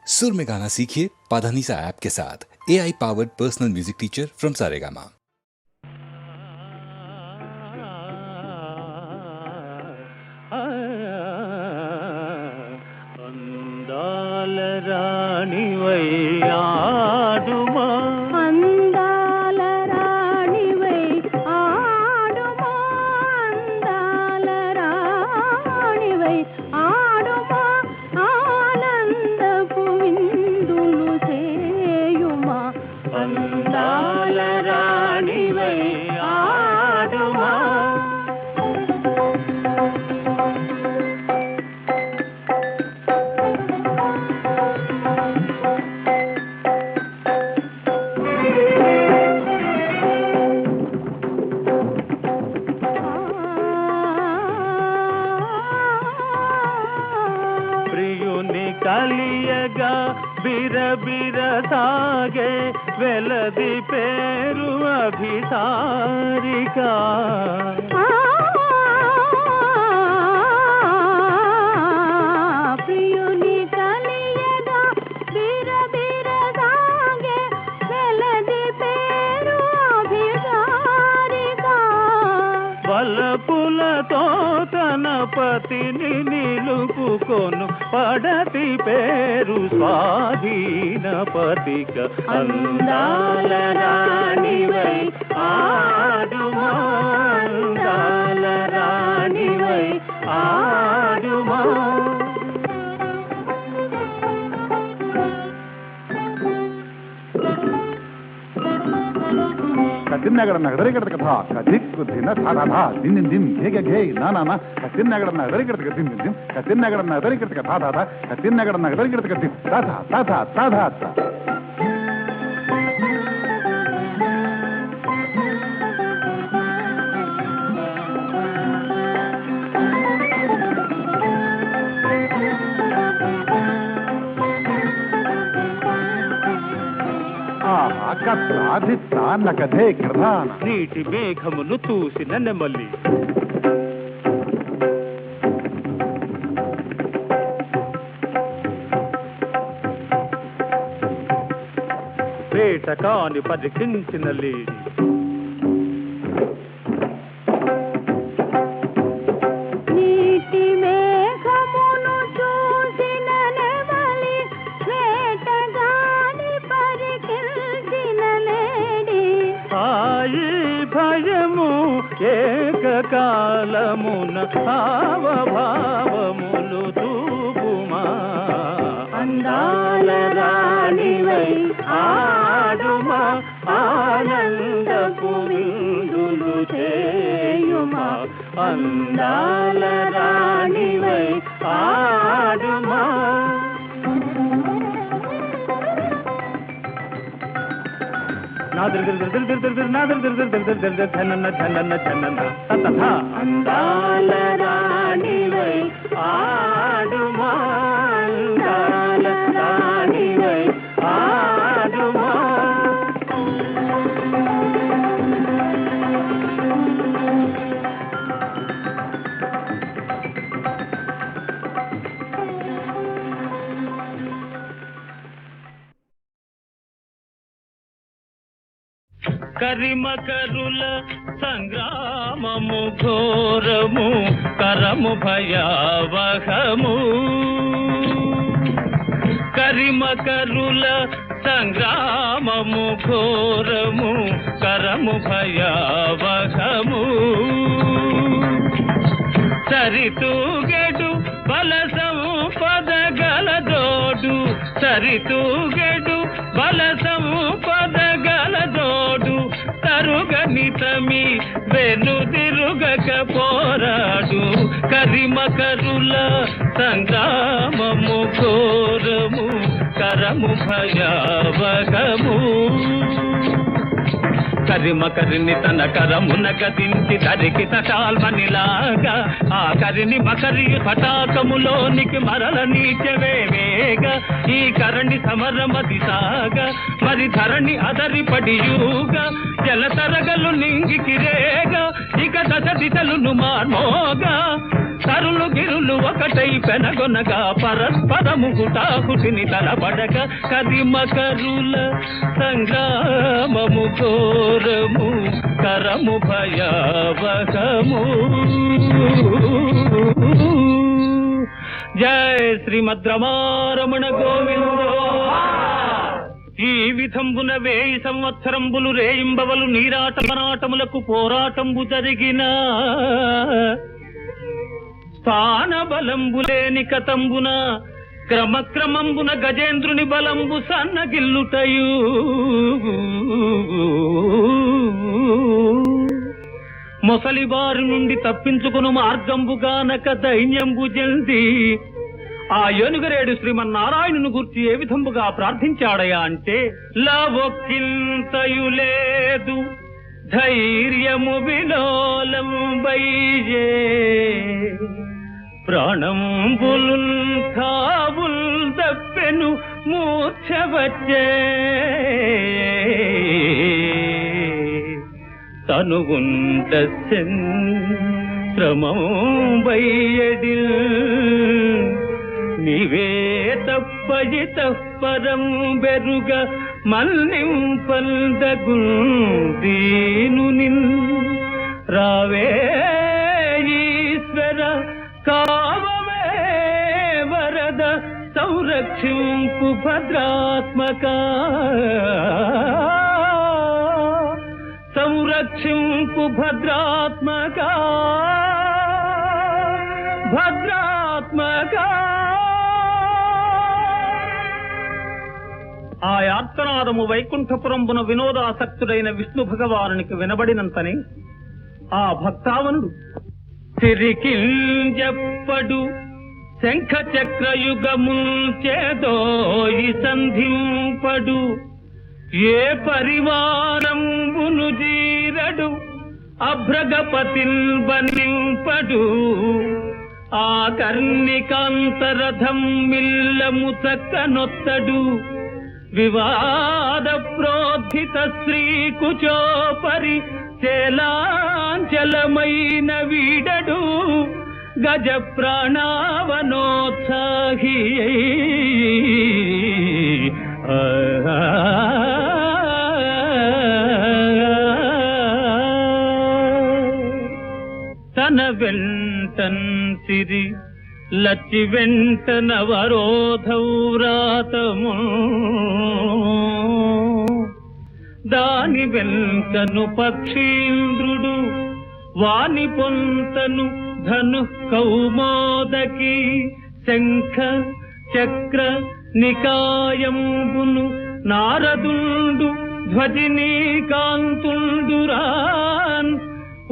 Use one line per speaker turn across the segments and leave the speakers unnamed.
सुर में गाना सीखिए पाधानीसा ऐप के साथ। AI powered personal music teacher from Saregama.
Andal Rani वैयाडुमा
अंदाल रानी वैयाडुमा अंदाल रानी वैयाडुमा आनंदपु विंदुलु చేయుమా अंदाल रानी वैयाडुमा కలియగా బిరబిర సాగే వెలది పేరు అభిసారిక ప్రియుని కలియగా బిరబిర సాగే వెలది పేరు అభిసారిక వలపులతో తన పతిని నిలుపుకొను పడతి పేరు స్వాధీన పతిక అందాల రాణివై ఆడుమా అందాల రాణివై ఆడుమా
కత్తిన్నగడ నగదరిగడ కథ కదిక్కు దిన సాధా దిన్ దిన్ ఘేగ ఘే నానా కత్తిన్నగడ నగదరిగడ దిన్ దిన్ కత్తిన్నగడ నగదరిగడ కథ దాదా కత్తిన్నగడ నగదరిగడ కథ సాధా సాధా సాధా నకదే కృధాన
నీటి మేఘమును చూసిన నెమలి పేట కాని పరికించిన లేడి
నీటి మేఘమును చూసిన నెమలి వేటగాని పరికించిన లేడి
సాయి భయము ఏకకాలమున భావములు చూపుమా
అందాల రాణివై
ఆడుమా ఆనందపు విందులు చేయుమా అందాల రాణివై ఆడుమా అందాల రాణివై ఆడుమా అందాల రాణివై ఆడుమా కరిమకరుల సంగ్రామము ఘోరము కరము భయావహము కరిమకరుల సంగ్రామము ఘోరము కరము భయావహము సరితూగెడు బలసము పదగలదోడు సరితూగెడు బలసము పదగలదోడు తరుగనితమి వెనుదిరుగక పోరాడు కరిమకరుల సంగ్రామము ఘోరము కరము భయావహము కరిమకరిని తన కరమున గదించి ధరికి తటాల్మనిలాగా ఆ కరిని మకరియు తటాకములోనికి మరల నీచెవేవేగా ఈ కరణి సమరమది సాగా మరి ధరణి అదరి పడియూగా జల తరగలు నింగికిరేగా ఇక దశ దిశలును మార్మోగా తరులు గిరులు ఒకటై పెనగొనగా పరస్పరము హుటాహుటిని తలపడక కదిమకరుల సంగ్రామము ఘోరము కరము భయావహము. జయ శ్రీమద్ రమారమణ గోవిందో. ఈ విధంబున 1000 సంవత్సరంబులు రేయింబవలు నీరాటమనాటములకు పోరాటంబు జరిగిన స్థాన బలంబులేని కతంబున క్రమక్రమంబున గజేంద్రుని బలంబు సన్నగిల్లుటయు మొసలివారి నుండి తప్పించుకును మార్గంబుగానక దైన్యంబు జల్ది ఆ ఏనుగరేడు శ్రీమన్నారాయణుని గురించి ఏ విధంబుగా ప్రార్థించాడయా అంటే లవొక్కింతయు లేదు ధైర్యము విలోలం బైజే ప్రాణంబులు కావుల్ దప్పెను మూర్ఛ వచ్చే తనుగుంట శ్రమం బయ్యడిల్ నీవే తప్పది తప్పరం బెరుగ మల్నింపల్దగు దీను రావే ఈశ్వర కావవే వరద సంరక్షింపు భద్రాత్మక సంరక్షింపు భద్రాత్మక భద్రాత్మక. ఆ యార్తనాదము వైకుంఠపురంబున వినోదాసక్తుడైన విష్ణు భగవానునికి వినబడినంతనే ఆ భక్తావనుడు తిరికింజప్పడు శంఖ చక్రయుగముల్ చేదోయి సంధింపడు ఏ పరివారంబును జీరడు అభ్రగపతిల్ బన్నింపడు ఆ కర్ణికాంతరథం మిల్లము చక్కనొత్తడు వివాద ప్రోద్ధిత శ్రీ కుచోపరి చేలాంచలమైన వీడడు గజ ప్రాణావనోత్సాహి తన వెంటన్ సిరి లచ్చి వెంట నవరోధౌరాతము దాని వెంటను పక్షీంద్రుడు వాని పొంతను ధను కౌమోదకి శంఖ చక్ర నికాయంబును నారదుండు ధ్వజినీ కాంతుండురాన్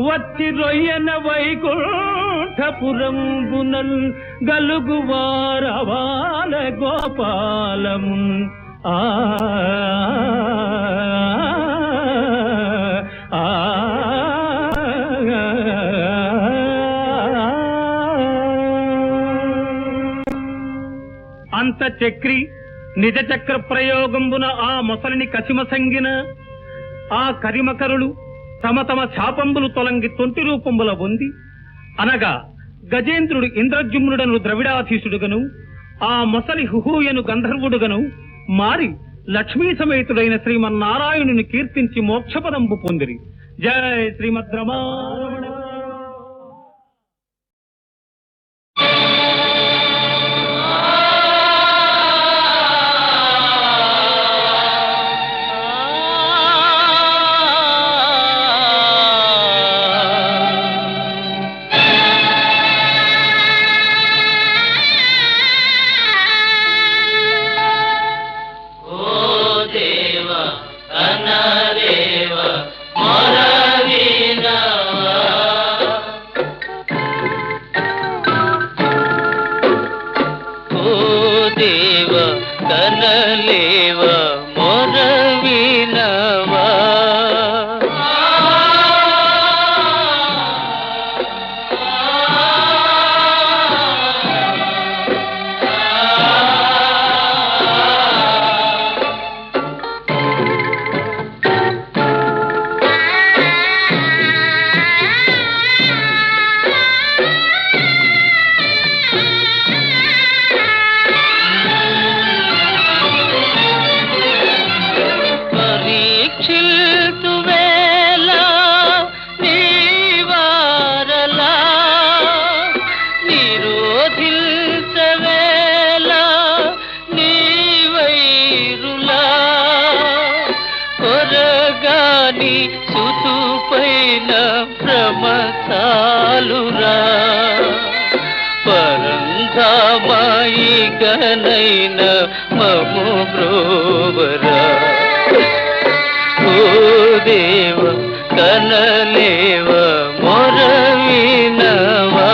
వచ్చి రొయ్యన వైకుంఠపురంబునల్ గలుగువారవాల గోపాలము ఆ అంత చక్రి నిజ చక్ర ప్రయోగంబున ఆ మొసలిని కసిమసంగిన ఆ కరిమకరులు తమ తమ శాపంబులు తొలంగి తొంటి రూపంబుల పొంది అనగా గజేంద్రుడు ఇంద్రజుమ్నుడను ద్రవిడాధీశుడుగను ఆ మొసలి హుహూయను గంధర్వుడుగను మారి లక్ష్మీ సమేతుడైన శ్రీమన్నారాయణుని కీర్తించి మోక్షపదంబు పొందిరి. జయ శ్రీమద్ రమారమణ.
కాని సుతుపైన భ్రమసాలురా పరంధామాయి గనైన మము బ్రోవరా ఓ దేవ కనలేవ మొరవినవా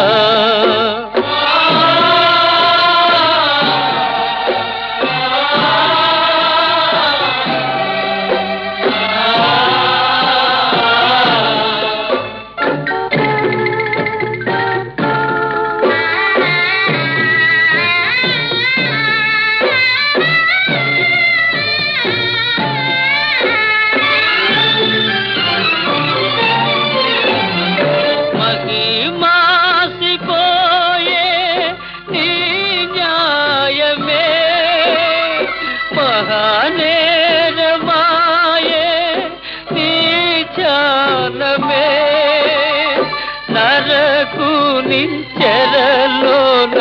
చెరలోన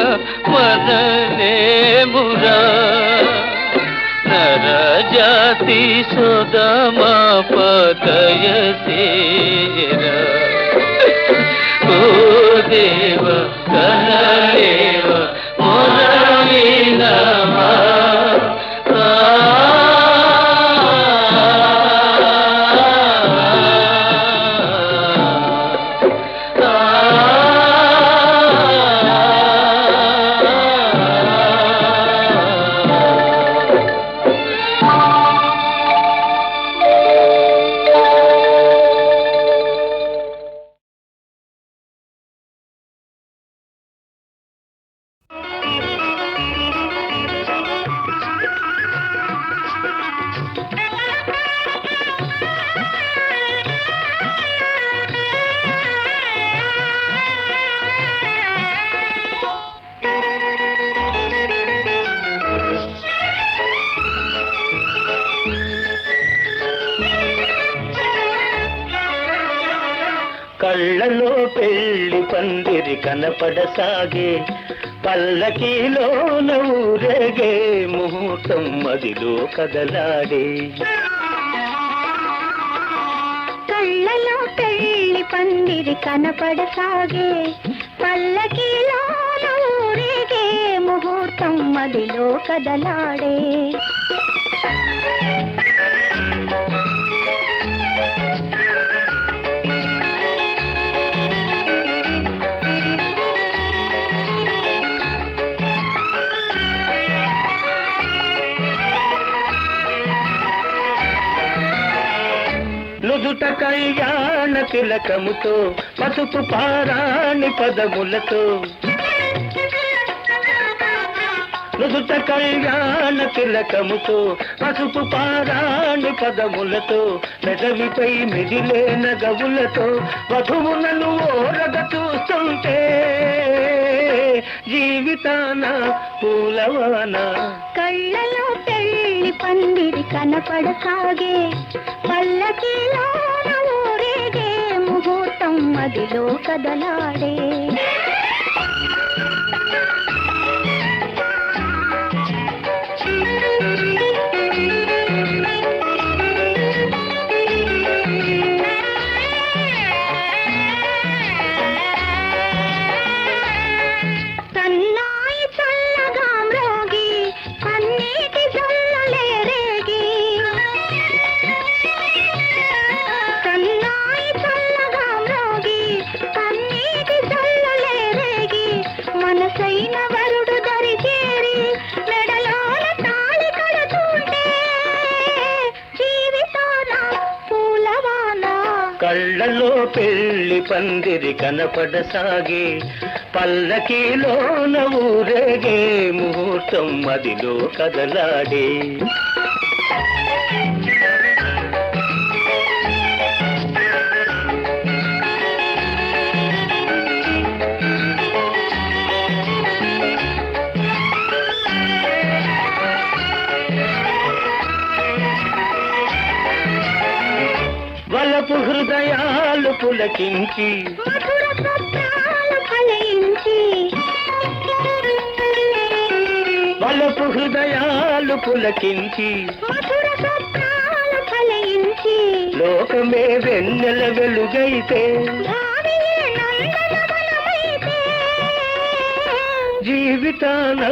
మనలేమురా నరజాతి సోదమా పదయ సేరా ఓ దేవ కనలేవ మొరవినవా
కళ్ళలో పెళ్లి పందిరి కనపడసాగే పల్లకీలోన ఊరేగే ముహూర్తం మదిలో కదలాడే
కళ్ళలో పెళ్లి పందిరి కనపడసాగే పల్లకీలోన ఊరేగే ముహూర్తం మదిలో కదలాడే
నుదుట కళ్యాణ తిలకముతో పసుపు పారాణి పదములతో నుదుట కళ్యాణ తిలకముతో పసుపు పారాణి పదములతో పెదవిపై మిదిలే నగవులతో వధువులను ఓరగ చూస్తుంటే జీవితాన పూలవాన
కళ్ళలో పెళ్లి పందిరి కనపడసాగే పల్లకీలోన ఊరేగే ముహూర్తం మదిలో కదలాడే సన్నాయి చల్లగా మ్రోగి కన్నీటి జల్లలే రేగి సన్నాయి చల్లగా మ్రోగి కన్నీటి జల్లలే రేగి మనసైన వరుడు దరి చేరి మెడలోన తాళి కడుతుంటే జీవితాన పూలవాన
కళ్ళలో పెళ్లి పందిరి కనపడసాగే పల్లకీలోన ఊరేగే ముహూర్తం మదిలో కదలాడే వలపు హృదయాలు పులకించి
మధుర స్వప్నాలు ఫలించి
వలపు హృదయాలు పులకించి
మధుర స్వప్నాలు ఫలించి కలిగించి
లోకమే వెన్నెల వెలుగైతే
భావియే నందనవనమైతే
జీవితాన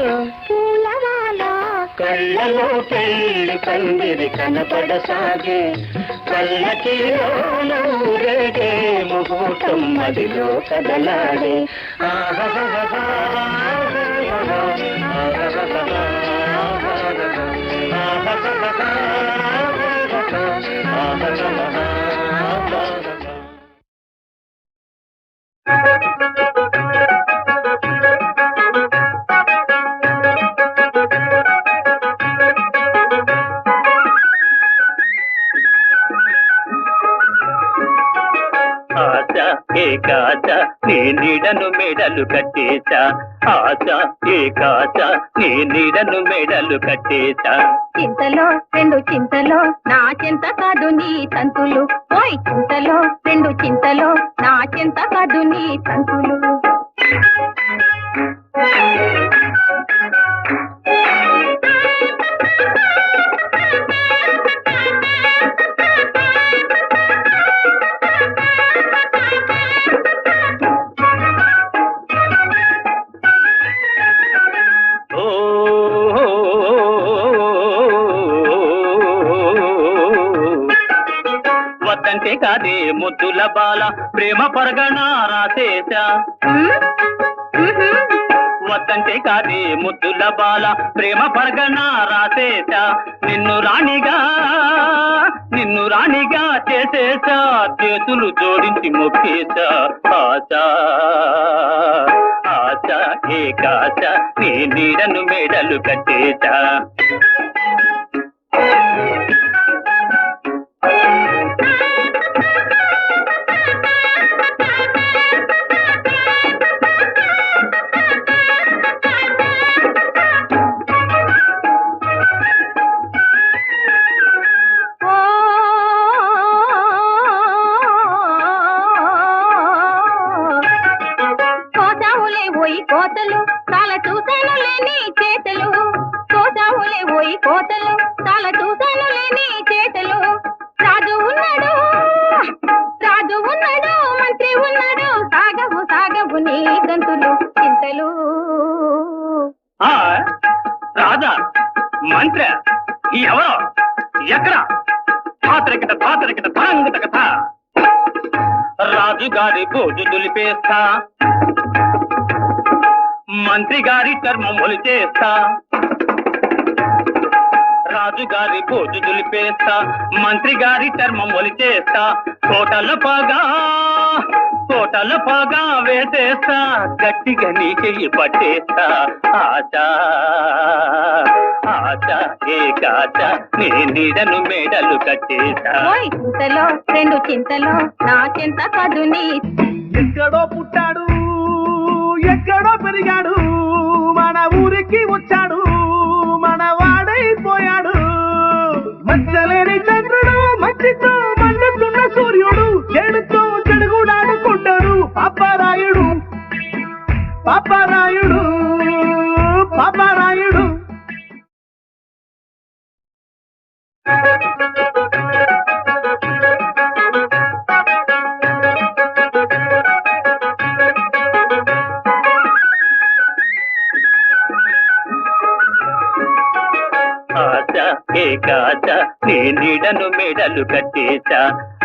పూలవాన
కళ్ళలో పెళ్లి పందిరి కనపడసాగే పల్లకిలోన ఊరేగే ముహూర్తం మదిలో కదలాడే ఆశ ఏకాశ నీ నీడను మెడలు కట్టేశా ఆశ ఏకాశ నీ నీడను మెడలు కట్టేశా
చింతలో రెండు చింతలో నా చింత కాదు నీ తంతులు ఓయ్ చింతలో రెండు చింతలో నా చింత కాదు నీ తంతులు
వద్దంటే కాదే ముద్దుల బాల ప్రేమ పరగణ రాసేశా వద్దంటే కాదే ముద్దుల బాల ప్రేమ పరగణ రాసేశా నిన్ను రాణిగా చేసేశా చేతులు జోడించి మొక్కేశా ఆశ ఆశ ఏకాశ నీ నీడను మెడలు కట్టేశా
కోతలు చాలా చూసాను లేని చేతలు కోసావులే పోయి కోతలు చాలా చూసాను లేని చేతలు రాజు ఉన్నాడు మంత్రి ఉన్నాడు సాగవు నీ గంతులు చింతలు
రాజా మంత్రి ఎవరో ఎక్కడ ధాతరికట ధాంగత కథ రాజుగారి భోజు దులిపేస్తా మంత్రి గారి చర్మం ఒలిచేస్తా రాజుగారి భోజు దులిపేస్తా మంత్రి గారి చర్మం ఒలిచేస్తా కోటల పాగా వేసేస్తా గట్టిగా నీ చెయ్యి పట్టేస్తా ఆశ ఏకాశ నీ నీడను మెడలు కట్టేస్తా
ఓయ్ చింతలో రెండు చింతలో నా చింత కాదు నీ
ఎక్కడో పుట్టాడు ఎక్కడో పెరిగాడు మన ఊరికి వచ్చాడు మన వాడైపోయాడు మచ్చలేని చంద్రుడు మచ్చితో మండుతున్న సూర్యుడు చెడుతో చెడుగుడాడుకుంటాడు పాపరాయుడు
ఆశ ఏకాశ నీ నీడను మెడలు కట్టేశా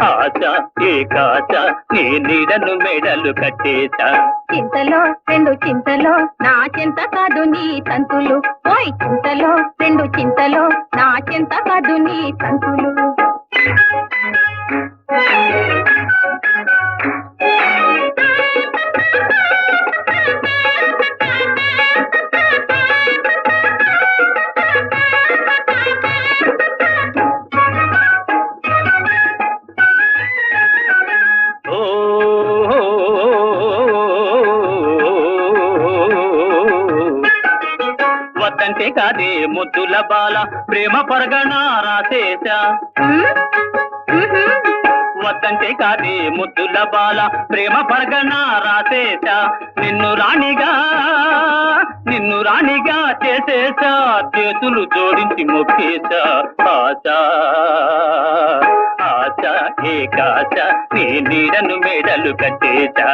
ఆశ ఏకాశ నీ నీడను మెడలు కట్టేశా
చింతలో రెండు చింతలో నా చింత కాదు నీ తంతులు ఓయ్ చింతలో రెండు చింతలో నా చింత కాదు నీ తంతులు
వద్దంటే కాదే ముద్దుల బాల ప్రేమ పరగణ రాసేశా వద్దంటే కాదే ముద్దుల బాల ప్రేమ పరగణ రాసేశా నిన్ను రాణిగా చేసేశా చేతులు జోడించి మొక్కేశా ఆశ ఆశ ఏకాశ నీ నీడను మెడలు కట్టేశా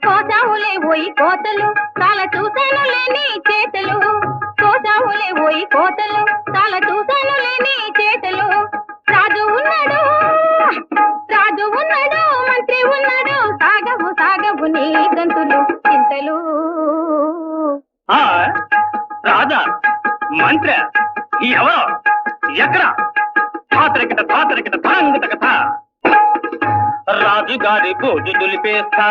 కోసావులే పోయి కోతలు చాలా చూశాను లేని చేతలు కోసావులే పోయి కోతలు చాలా చూశాను లేని చేతలు రాజు ఉన్నాడు మంత్రి ఉన్నాడు సాగవు సాగవు నీ గంతులు చింతలు
ఆ రాజా మంత్ర ఎవరో ఎక్కడ ధాతరికట ధాంగత కథ రాజుగారి బోజు దులిపేస్తా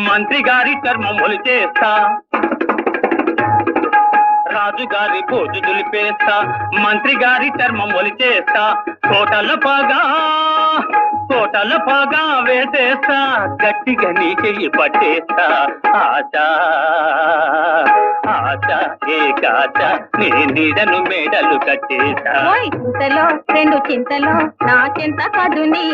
మంత్రి గారి చర్మం ఒలిచేస్తా రాజుగారి బోజు దులిపేస్తా మంత్రి గారి చర్మం ఒలిచేస్తా కోటల పాగా వేసేస్తా గట్టిగా నీ చెయ్యి పట్టేస్తా ఆశ ఏకాశ నీ నీడను మేడలు కట్టేస్తా
ఓయ్ చింతలో రెండు చింతలో నా చింత కాదు నీ